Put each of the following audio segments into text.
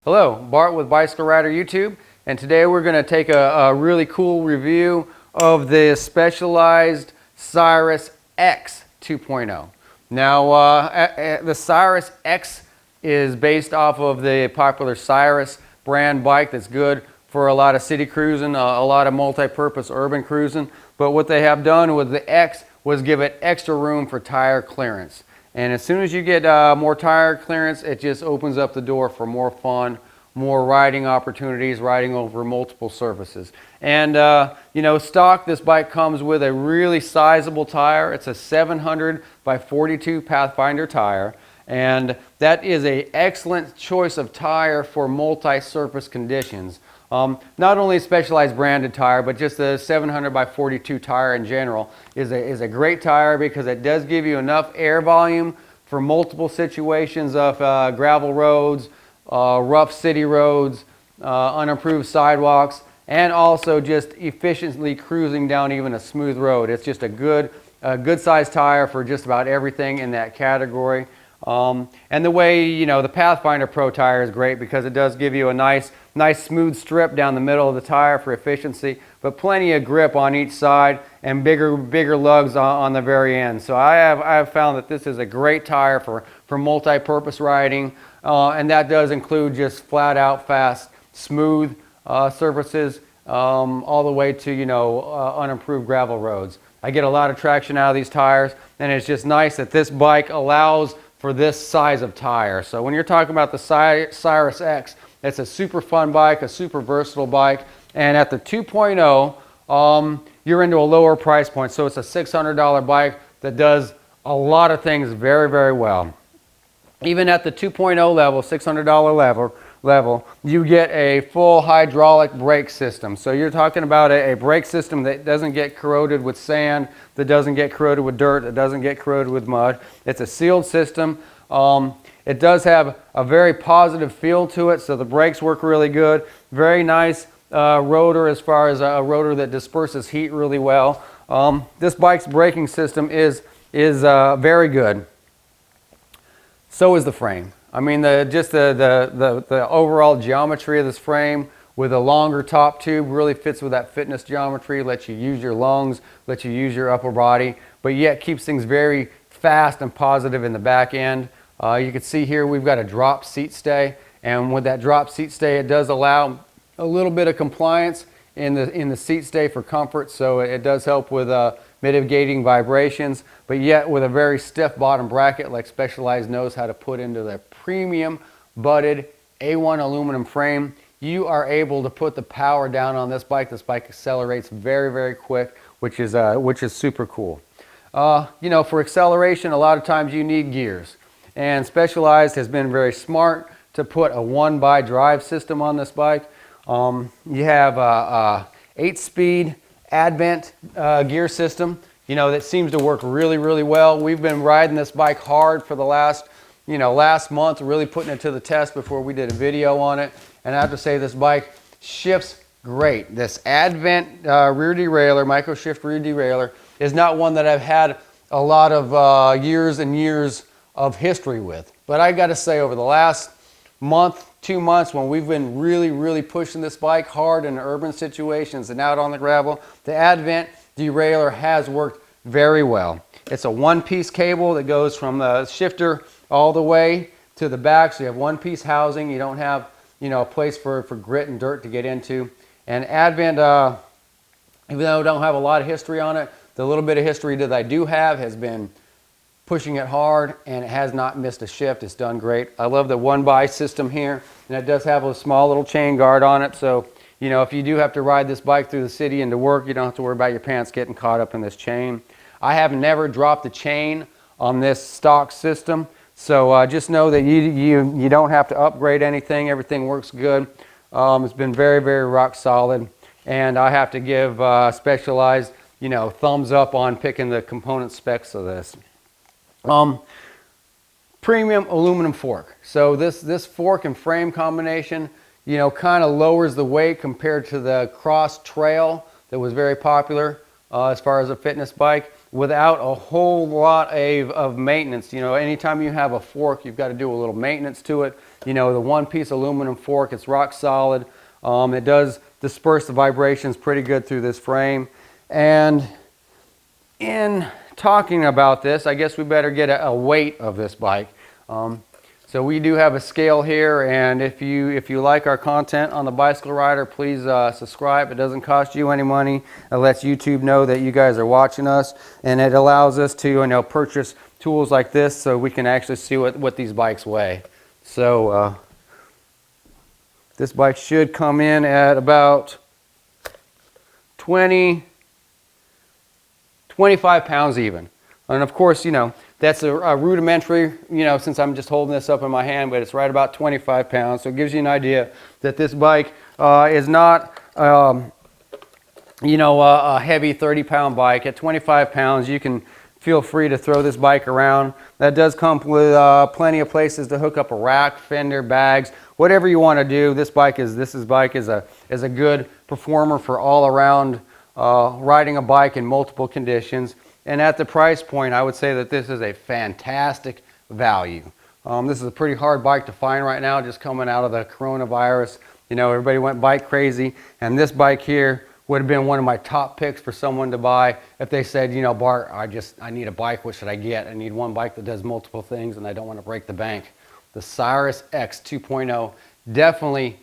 Hello, Bart with Bicycle Rider YouTube, and today we're going to take a really cool review of the Specialized Sirrus X 2.0. Now, the Sirrus X is based off of the popular Sirrus brand bike that's good for a lot of city cruising, a lot of multi-purpose urban cruising, but what they have done with the X was give it extra room for tire clearance. And as soon as you get more tire clearance, it just opens up the door for more fun, more riding opportunities, riding over multiple surfaces. And stock, this bike comes with a really sizable tire. It's a 700 by 42 Pathfinder tire. And that is an excellent choice of tire for multi-surface conditions. Not only a Specialized branded tire, but just the 700 by 42 tire in general is a great tire because it does give you enough air volume for multiple situations of gravel roads, rough city roads, unimproved sidewalks, and also just efficiently cruising down even a smooth road. It's just a good sized tire for just about everything in that category. And the way, the Pathfinder Pro tire is great because it does give you a nice smooth strip down the middle of the tire for efficiency, but plenty of grip on each side and bigger lugs on the very end. So I have found that this is a great tire for multi-purpose riding, and that does include just flat out fast, smooth surfaces, all the way to, unimproved gravel roads. I get a lot of traction out of these tires, and it's just nice that this bike allows for this size of tire. So when you're talking about the Sirrus X, it's a super fun bike, a super versatile bike, and at the 2.0, you're into a lower price point. So it's a $600 bike that does a lot of things very, very well. Even at the 2.0 level, $600 level, you get a full hydraulic brake system. So you're talking about a brake system that doesn't get corroded with sand, that doesn't get corroded with dirt, that doesn't get corroded with mud. It's a sealed system. It does have a very positive feel to it, so the brakes work really good. Very nice rotor, as far as a rotor that disperses heat really well. This bike's braking system is very good. So is the frame. I mean, the overall geometry of this frame with a longer top tube really fits with that fitness geometry, lets you use your lungs, lets you use your upper body, but yet keeps things very fast and positive in the back end. You can see here we've got a drop seat stay, and with that drop seat stay, it does allow a little bit of compliance in the seat stay for comfort, so it does help with mitigating vibrations, but yet with a very stiff bottom bracket like Specialized knows how to put into their premium butted A1 aluminum frame, you are able to put the power down on this bike. This bike accelerates very, very quick, which is super cool. For acceleration, a lot of times you need gears, and Specialized has been very smart to put a 1x drive system on this bike. You have a 8-speed Advent gear system, that seems to work really, really well. We've been riding this bike hard for the last month, really putting it to the test before we did a video on it. And I have to say, this bike shifts great. This Advent rear derailleur, micro shift rear derailleur, is not one that I've had a lot of years and years of history with. But I got to say, over the last month, 2 months, when we've been really, really pushing this bike hard in urban situations and out on the gravel, the Advent derailleur has worked very well. It's a one-piece cable that goes from the shifter all the way to the back, so you have one-piece housing. You don't have, a place for grit and dirt to get into. And Advent, even though I don't have a lot of history on it, the little bit of history that I do have has been pushing it hard, and it has not missed a shift. It's done great. I love the 1x system here, and it does have a small little chain guard on it, so if you do have to ride this bike through the city and to work, you don't have to worry about your pants getting caught up in this chain. I have never dropped the chain on this stock system, so just know that you don't have to upgrade anything. Everything works good. It's been very, very rock solid, and I have to give Specialized thumbs up on picking the component specs of this. Premium aluminum fork. So this fork and frame combination, kind of lowers the weight compared to the Cross Trail that was very popular as far as a fitness bike. without a whole lot of maintenance. You know, anytime you have a fork, you've got to do a little maintenance to it. You know, the one-piece aluminum fork, it's rock solid. It does disperse the vibrations pretty good through this frame. And in talking about this, I guess we better get a weight of this bike. So we do have a scale here, and if you like our content on the Bicycle Rider, please subscribe. It doesn't cost you any money. It lets YouTube know that you guys are watching us, and it allows us to purchase tools like this so we can actually see what these bikes weigh. So this bike should come in at about 25 pounds even. And of course, that's a rudimentary, since I'm just holding this up in my hand, but it's right about 25 pounds. So it gives you an idea that this bike is not, a heavy 30-pound bike. At 25 pounds, you can feel free to throw this bike around. That does come with plenty of places to hook up a rack, fender, bags, whatever you want to do. This bike is a good performer for all around riding a bike in multiple conditions. And at the price point, I would say that this is a fantastic value. This is a pretty hard bike to find right now, just coming out of the coronavirus. Everybody went bike crazy, and this bike here would have been one of my top picks for someone to buy if they said, Bart, I need a bike, what should I get? I need one bike that does multiple things, and I don't want to break the bank. The Sirrus X 2.0 definitely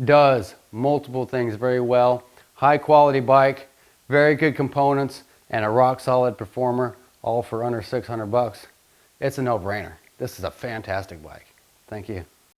does multiple things very well. High quality bike, very good components, and a rock solid performer, all for under 600 bucks. It's a no-brainer. This is a fantastic bike. Thank you.